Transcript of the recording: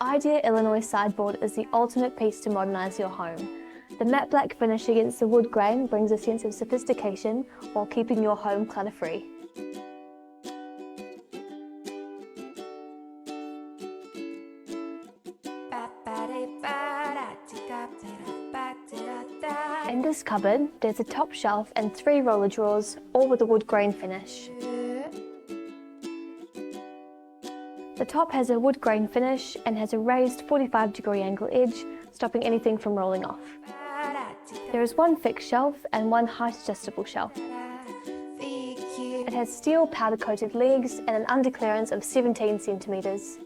IDEA Illinois sideboard is the ultimate piece to modernise your home. The matte black finish against the wood grain brings a sense of sophistication while keeping your home clutter-free. In this cupboard, there's a top shelf and 3 roller drawers, all with a wood grain finish. The top has a wood grain finish and has a raised 45-degree angle edge, stopping anything from rolling off. There is 1 fixed shelf and 1 height adjustable shelf. It has steel powder coated legs and an underclearance of 17 centimetres.